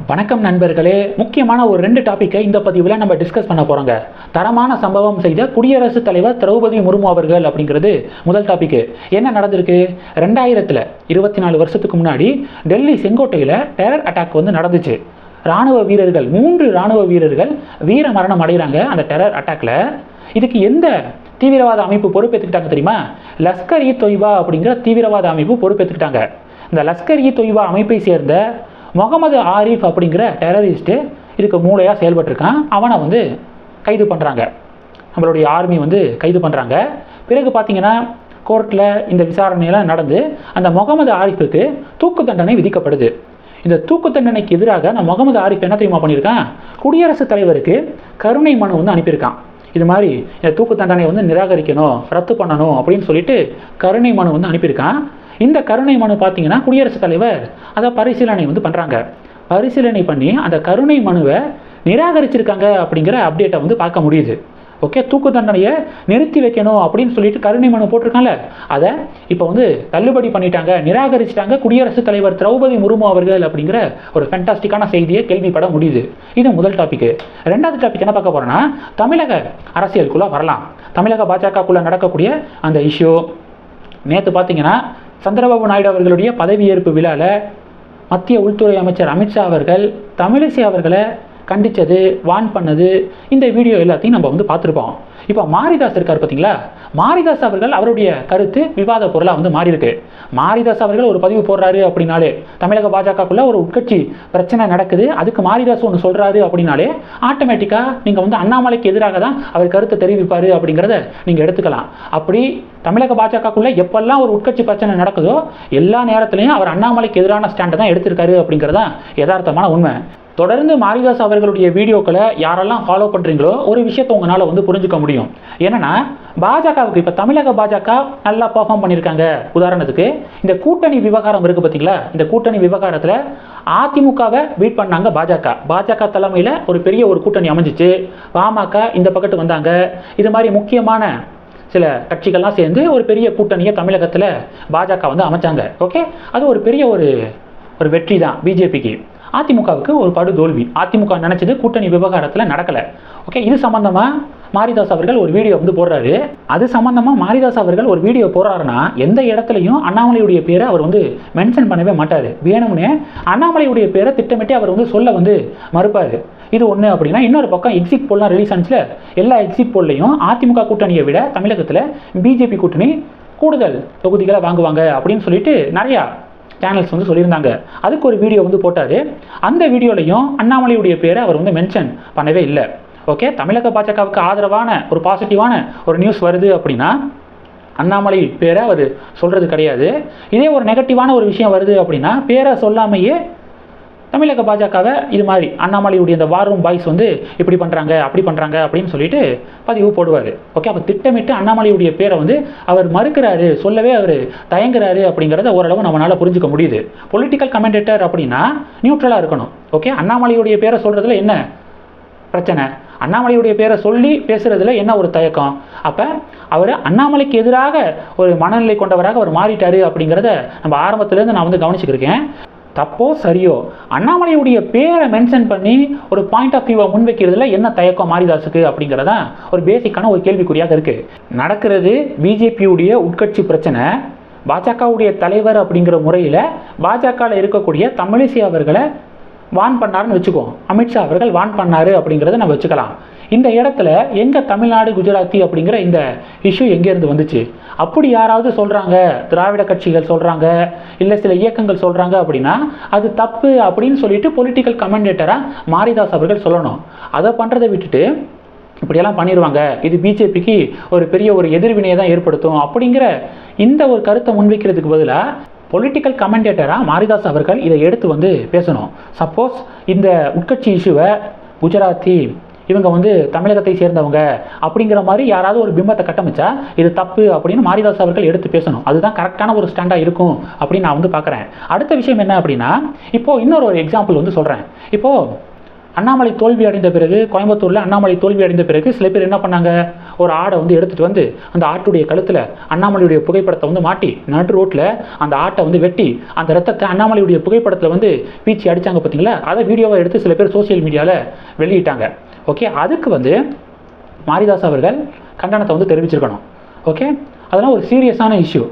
வணக்கம் நண்பர்களே, முக்கியமான ஒரு 2 டாப்பிக்கை இந்த பதிவில் நம்ம டிஸ்கஸ் பண்ண போகிறோங்க. தரமான சம்பவம் செய்த குடியரசுத் தலைவர் திரௌபதி முர்மு அவர்கள் அப்படிங்கிறது முதல் டாப்பிக்கு. என்ன நடந்திருக்கு? 2024 வருஷத்துக்கு முன்னாடி டெல்லி செங்கோட்டையில் டெரர் அட்டாக் நடந்துச்சு. இராணுவ வீரர்கள் 3 இராணுவ வீரர்கள் வீர மரணம் அடைகிறாங்க அந்த டெரர் அட்டாக்ல. இதுக்கு எந்த தீவிரவாத அமைப்பு பொறுப்பேற்றுக்கிட்டாங்க தெரியுமா? லஷ்கர் இ தொய்பா அப்படிங்கிற தீவிரவாத அமைப்பு பொறுப்பேற்றுக்கிட்டாங்க. இந்த லஷ்கர் இ தொய்பா அமைப்பை சேர்ந்த முகமது ஆரிஃப் அப்படிங்கிற டெரரிஸ்ட்டு இதுக்கு மூளையாக செயல்பட்டுருக்கான். அவனை கைது பண்ணுறாங்க. நம்மளுடைய ஆர்மி கைது பண்ணுறாங்க. பிறகு பார்த்தீங்கன்னா கோர்ட்டில் இந்த விசாரணையெல்லாம் நடந்து அந்த முகமது ஆரிஃபுக்கு தூக்கு தண்டனை விதிக்கப்படுது. இந்த தூக்கு தண்டனைக்கு எதிராக நான் முகமது ஆரிஃப் என்ன தெரியுமா பண்ணியிருக்கான்? குடியரசுத் தலைவருக்கு கருணை மனு அனுப்பியிருக்கான். இது மாதிரி இந்த தூக்கு தண்டனை நிராகரிக்கணும், ரத்து பண்ணணும் அப்படின்னு சொல்லிட்டு கருணை மனு அனுப்பியிருக்கான். இந்த கருணை மனு பார்த்தீங்கன்னா குடியரசுத் தலைவர் அதை பரிசீலனை பண்ணுறாங்க. பரிசீலனை பண்ணி அந்த கருணை மனுவை நிராகரிச்சிருக்காங்க அப்படிங்கிற அப்டேட்டை பார்க்க முடியுது. ஓகே, தூக்கு தண்டனையை நிறுத்தி வைக்கணும் அப்படின்னு சொல்லிட்டு கருணை மனு போட்டிருக்காங்கல்ல, அதை இப்போ தள்ளுபடி பண்ணிட்டாங்க, நிராகரிச்சிட்டாங்க குடியரசுத் தலைவர் திரௌபதி முர்மு அவர்கள் அப்படிங்கிற ஒரு ஃபேண்டாஸ்டிக்கான செய்தியை கேள்விப்பட முடியுது. இது முதல் டாபிக். ரெண்டாவது டாபிக் என்ன பார்க்க போறோம்னா, தமிழக அரசியலுக்குள்ள வரலாம். தமிழக பாஜகக்குள்ள நடக்கக்கூடிய அந்த இஷ்யூ. நேற்று பார்த்தீங்கன்னா சந்திரபாபு நாயுடு அவர்களுடைய பதவியேற்பு விழாவில் மத்திய உள்துறை அமைச்சர் அமித்ஷா அவர்கள் தமிழிசை அவர்களை கண்டித்தது, வான் பண்ணது, இந்த வீடியோ எல்லாத்தையும் நம்ம பார்த்துருப்போம். இப்போ மாரிதாஸ் இருக்கார் பார்த்தீங்களா? மாரிதாஸ் அவர்கள் அவருடைய கருத்து விவாத பொருளாக மாறி இருக்கு. மாரிதாஸ் அவர்கள் ஒரு பதிவு போடுறாரு அப்படின்னாலே, தமிழக பாஜகக்குள்ள ஒரு உட்கட்சி பிரச்சனை நடக்குது, அதுக்கு மாரிதாஸ் ஒன்று சொல்றாரு அப்படின்னாலே ஆட்டோமேட்டிக்காக நீங்கள் அண்ணாமலைக்கு எதிராக தான் அவர் கருத்தை தெரிவிப்பார் அப்படிங்கிறத நீங்கள் எடுத்துக்கலாம். அப்படி தமிழக பாஜகக்குள்ள எப்பெல்லாம் ஒரு உட்கட்சி பிரச்சனை நடக்குதோ எல்லா நேரத்திலையும் அவர் அண்ணாமலைக்கு எதிரான ஸ்டாண்டை தான் எடுத்திருக்காரு அப்படிங்கிறதான் யதார்த்தமான உண்மை. தொடர்ந்து மாரிதாஸ் அவர்களுடைய வீடியோக்களை யாரெல்லாம் ஃபாலோ பண்ணுறீங்களோ ஒரு விஷயத்தை உங்களால் புரிஞ்சுக்க முடியும். என்னன்னா, பாஜகவுக்கு இப்போ தமிழக பாஜக நல்லா பர்ஃபார்ம் பண்ணியிருக்காங்க. உதாரணத்துக்கு இந்த கூட்டணி விவகாரம் இருக்குது பார்த்தீங்களா? இந்த கூட்டணி விவகாரத்தில் அதிமுகவை பீட் பண்ணாங்க பாஜக தலைமையில் ஒரு பெரிய ஒரு கூட்டணி அமைஞ்சிச்சு. பாமக இந்த பக்கத்து வந்தாங்க. இது மாதிரி முக்கியமான சில கட்சிகள்லாம் சேர்ந்து ஒரு பெரிய கூட்டணியை தமிழகத்தில் பாஜக அமைச்சாங்க. ஓகே, அது ஒரு பெரிய ஒரு வெற்றி தான் பிஜேபிக்கு. அதிமுகவுக்கு ஒரு படுதோல்வி. அதிமுக நினைச்சது கூட்டணி விவகாரத்தில் நடக்கலை. ஓகே, இது சம்பந்தமாக மாரிதாஸ் அவர்கள் ஒரு வீடியோ போடுறாரு. அது சம்பந்தமாக மாரிதாஸ் அவர்கள் ஒரு வீடியோ போடுறாருன்னா எந்த இடத்துலையும் அண்ணாமலையுடைய பேரை அவர் மென்ஷன் பண்ணவே மாட்டார். வேணும்னே அண்ணாமலையுடைய பேரை திட்டமிட்டு அவர் சொல்ல மறுப்பார். இது ஒன்று. அப்படின்னா இன்னொரு பக்கம் எக்ஸிட் போல்லாம் ரிலீஸ் ஆனிச்சுல, எல்லா எக்ஸிட் போல்லையும் அதிமுக கூட்டணியை விட தமிழகத்தில் பிஜேபி கூட்டணி கூடுதல் தொகுதிகளை வாங்குவாங்க அப்படின்னு சொல்லிட்டு நிறையா சேனல்ஸ் சொல்லியிருந்தாங்க. அதுக்கு ஒரு வீடியோ போட்டார். அந்த வீடியோலையும் அண்ணாமலையுடைய பேரை அவர் மென்ஷன் பண்ணவே இல்லை. ஓகே, தமிழக பாஜகவுக்கு ஆதரவான ஒரு பாசிட்டிவான ஒரு நியூஸ் வருது அப்படின்னா அண்ணாமலை பேரை அவர் சொல்கிறது கிடையாது. இதே ஒரு நெகட்டிவான ஒரு விஷயம் வருது அப்படின்னா பேரை சொல்லாமையே தமிழக பாஜகவை இது மாதிரி அண்ணாமலையுடைய இந்த வார் ரூம் பாய்ஸ் இப்படி பண்ணுறாங்க அப்படி பண்ணுறாங்க அப்படின்னு சொல்லிட்டு பதிவு போடுவார். ஓகே, அப்போ திட்டமிட்டு அண்ணாமலையுடைய பேரை அவர் மறுக்கிறாரு, சொல்லவே அவர் தயங்குறாரு அப்படிங்கிறத ஓரளவு நம்மளால் புரிஞ்சுக்க முடியுது. பொலிட்டிக்கல் கமெண்டேட்டர் அப்படின்னா நியூட்ரலாக இருக்கணும். ஓகே, அண்ணாமலையுடைய பேரை சொல்கிறதுல என்ன பிரச்சனை? அண்ணாமலையுடைய பேரை சொல்லி பேசுறதுல என்ன ஒரு தயக்கம்? அப்போ அவர் அண்ணாமலைக்கு எதிராக ஒரு மனநிலை கொண்டவராக அவர் மாறிட்டாரு அப்படிங்கிறத நம்ம ஆரம்பத்திலேருந்து நான் கவனிச்சுக்கிருக்கேன். தப்போ சரியோ அண்ணாமலையுடைய பேரை மென்ஷன் பண்ணி ஒரு பாயிண்ட் ஆஃப் வியூவை முன்வைக்கிறதுல என்ன தயக்கம் மாரிதாஸுக்கு அப்படிங்கிறதா ஒரு பேசிக்கான ஒரு கேள்விக்குறியாக இருக்கு. நடக்கிறது பிஜேபியுடைய உட்கட்சி பிரச்சனை. பாஜகவுடைய தலைவர் அப்படிங்கிற முறையில் பாஜகவில் இருக்கக்கூடிய தமிழிசை அவர்களை வான் பண்ணாருன்னு வச்சுக்கோ, அமித்ஷா அவர்கள் வான் பண்ணாரு அப்படிங்கிறத நம்ம வச்சுக்கலாம். இந்த இடத்துல எங்கே தமிழ்நாடு குஜராத்தி அப்படிங்கிற இந்த இஷ்யூ எங்கேருந்து வந்துச்சு? அப்படி யாராவது சொல்கிறாங்க, திராவிட கட்சிகள் சொல்கிறாங்க, இல்லை சில இயக்கங்கள் சொல்கிறாங்க அப்படின்னா அது தப்பு அப்படின்னு சொல்லிட்டு பொலிட்டிக்கல் கமெண்டேட்டராக மாரிதாஸ் அவர்கள் சொல்லணும். அதை பண்ணுறதை விட்டுட்டு இப்படியெல்லாம் பண்ணிடுவாங்க, இது பிஜேபிக்கு ஒரு பெரிய ஒரு எதிர்வினையை தான் ஏற்படுத்தும் அப்படிங்கிற இந்த ஒரு கருத்தை முன்வைக்கிறதுக்கு பதிலாக பொலிட்டிக்கல் கமெண்டேட்டராக மாரிதாஸ் அவர்கள் இதை எடுத்து பேசணும். சப்போஸ் இந்த உட்கட்சி இஷ்யூவை குஜராத்தி இவங்க தமிழகத்தை சேர்ந்தவங்க அப்படிங்கிற மாதிரி யாராவது ஒரு பிம்பத்தை கட்டமைச்சா இது தப்பு அப்படின்னு மாரிதாஸ் அவர்கள் எடுத்து பேசணும். அதுதான் கரெக்டான ஒரு ஸ்டாண்டாக இருக்கும் அப்படின்னு நான் பார்க்குறேன். அடுத்த விஷயம் என்ன அப்படின்னா, இப்போது இன்னொரு எக்ஸாம்பிள் சொல்கிறேன். இப்போது அண்ணாமலை தோல்வி அடைந்த பிறகு, கோயம்புத்தூரில் அண்ணாமலை தோல்வி அடைந்த பிறகு சில பேர் என்ன பண்ணாங்க, ஒரு ஆடை வந்து எடுத்துகிட்டு வந்து அந்த ஆட்டுடைய கழுத்தில் அண்ணாமலையுடைய புகைப்படத்தை வந்து மாட்டி நடு ரோட்டில் அந்த ஆட்டை வந்து வெட்டி அந்த ரத்தத்தை அண்ணாமலையுடைய புகைப்படத்தில் வந்து பீச்சி அடித்தாங்க பார்த்தீங்களா. அதை வீடியோவை எடுத்து சில பேர் சோசியல் மீடியாவில் வெளியிட்டாங்க. ஓகே, அதுக்கு வந்து மாரிதாஸ் அவர்கள் கண்டனத்தை வந்து தெரிவிச்சிருக்கணும். ஓகே, அதெல்லாம் ஒரு சீரியஸான இஷ்யூ.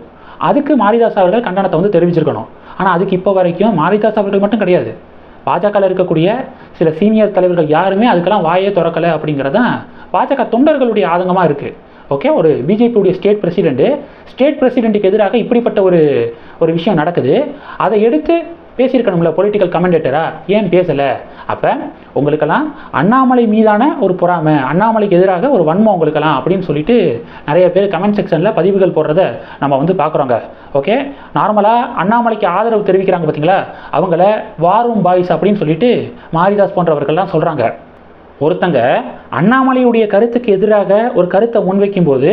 அதுக்கு மாரிதாஸ் அவர்கள் கண்டனத்தை வந்து தெரிவிச்சிருக்கணும். ஆனால் அதுக்கு இப்போ வரைக்கும் மாரிதாஸ் அவர்கள் மட்டும் கிடையாது, பாஜகவில் இருக்கக்கூடிய சில சீனியர் தலைவர்கள் யாருமே அதுக்கெல்லாம் வாயே திறக்கலை அப்படிங்கிறது தான் பாஜக தொண்டர்களுடைய ஆதங்கமாக இருக்குது. ஓகே, ஒரு பிஜேபியுடைய ஸ்டேட் பிரசிடெண்ட்டுக்கு எதிராக இப்படிப்பட்ட ஒரு விஷயம் நடக்குது. அதை எடுத்து பேசியிருக்கணும்ல பொலிட்டிக்கல் கமெண்டேட்டரா, ஏன் பேசலை? அப்போ உங்களுக்கெல்லாம் அண்ணாமலை மீதான ஒரு பொறாமை, அண்ணாமலைக்கு எதிராக ஒரு வன்மம் உங்களுக்கெல்லாம் அப்படின்னு சொல்லிட்டு நிறைய பேர் கமெண்ட் செக்ஷனில் பதிவுகள் போடுறத நம்ம வந்து பார்க்குறோங்க. ஓகே, நார்மலாக அண்ணாமலைக்கு ஆதரவு தெரிவிக்கிறாங்க பார்த்தீங்களா, அவங்கள வாரும் பாய்ஸ் அப்படின்னு சொல்லிட்டு மாரிதாஸ் போன்றவர்கள்லாம் சொல்கிறாங்க. ஒருத்தங்க அண்ணாமலையுடைய கருத்துக்கு எதிராக ஒரு கருத்தை முன்வைக்கும் போது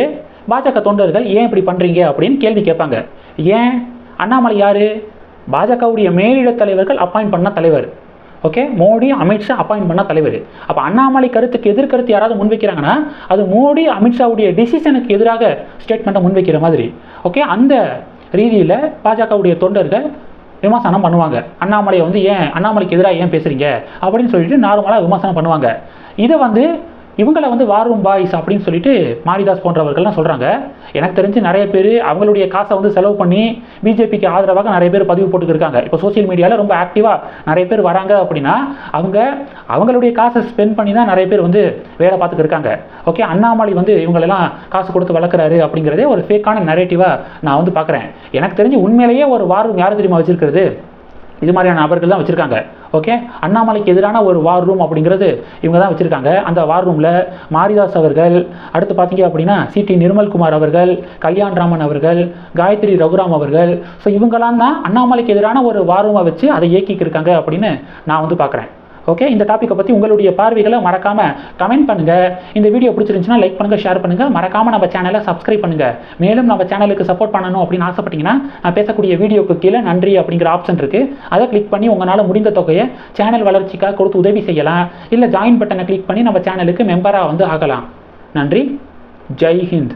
பாஜக தொண்டர்கள் ஏன் இப்படி பண்ணுறீங்க அப்படின்னு கேள்வி கேட்பாங்க. ஏன்? அண்ணாமலை யார்? பாஜகவுடைய மேலிட தலைவர்கள் அப்பாயிண்ட் பண்ண தலைவர். ஓகே, மோடி அமித்ஷா அப்பாயிண்ட் பண்ண தலைவர். அப்போ அண்ணாமலை கருத்துக்கு எதிர்கருத்து யாராவது முன்வைக்கிறாங்கன்னா அது மோடி அமித்ஷாவுடைய டிசிஷனுக்கு எதிராக ஸ்டேட்மெண்ட்டை முன்வைக்கிற மாதிரி. ஓகே, அந்த ரீதியில் பாஜகவுடைய தொண்டர்கள் விமர்சனம் பண்ணுவாங்க. அண்ணாமலையை வந்து ஏன் அண்ணாமலைக்கு எதிராக ஏன் பேசுகிறீங்க அப்படின்னு சொல்லிட்டு நார்மலாக விமர்சனம் பண்ணுவாங்க. இதை வந்து இவங்களை வந்து வாரும் பாய்ஸ் அப்படின்னு சொல்லிட்டு மாரிதாஸ் போன்றவர்கள்லாம் சொல்கிறாங்க. எனக்கு தெரிஞ்சு நிறைய பேர் அவங்களுடைய காசை வந்து செலவு பண்ணி பிஜேபிக்கு ஆதரவாக நிறைய பேர் பதிவு போட்டுக்கிருக்காங்க. இப்போ சோசியல் மீடியாவில் ரொம்ப ஆக்டிவாக நிறைய பேர் வராங்க அப்படின்னா அவங்களுடைய காசை ஸ்பெண்ட் பண்ணி தான் நிறைய பேர் வந்து வேலை பார்த்துட்டு இருக்காங்க. ஓகே, அண்ணாமலை வந்து இவங்களெல்லாம் காசு கொடுத்து வளர்க்குறாரு அப்படிங்கிறதே ஒரு ஃபேக்கான நரேட்டிவாக நான் வந்து பார்க்குறேன். எனக்கு தெரிஞ்சு உண்மையிலேயே ஒரு வார் யார் தெரியுமா வச்சிருக்கிறது? இது மாதிரியான நபர்கள் தான் வச்சுருக்காங்க. ஓகே, அண்ணாமலைக்கு எதிரான ஒரு வார் ரூம் அப்படிங்கிறது இவங்க தான் வச்சுருக்காங்க. அந்த வார் ரூமில் மாரிதாஸ் அவர்கள், அடுத்து பார்த்தீங்க அப்படின்னா சிடி நிர்மல்குமார் அவர்கள், கல்யாண் ராமன் அவர்கள், காயத்ரி ரகுராம் அவர்கள், ஸோ இவங்கெல்லாம் தான் அண்ணாமலைக்கு எதிரான ஒரு வார் ரூமை வச்சு அதை இயக்கிக்கிருக்காங்க அப்படின்னு நான் வந்து பார்க்குறேன். ஓகே, இந்த டாப்பிக்கை பற்றி உங்களுடைய பார்வைகளை மறக்காமல் கமெண்ட் பண்ணுங்கள். இந்த வீடியோ பிடிச்சிருந்துச்சுன்னா லைக் பண்ணுங்கள், ஷேர் பண்ணுங்கள், மறக்காமல் நம்ம சேனலை சப்ஸ்கிரைப் பண்ணுங்கள். மேலும் நம்ம சேனலுக்கு சப்போர்ட் பண்ணணும் அப்படின்னு ஆசைப்பட்டீங்கன்னா நான் பேசக்கூடிய வீடியோக்கு கீழே நன்றி அப்படிங்கிற ஆப்ஷன் இருக்குது. அதை கிளிக் பண்ணி உங்களால் முடிந்த தொகையை சேனல் வளர்ச்சிக்காக கொடுத்து உதவி செய்யலாம். இல்லை ஜாயின் பட்டனை கிளிக் பண்ணி நம்ம சேனலுக்கு மெம்பராக வந்து ஆகலாம். நன்றி. ஜெய் ஹிந்த்.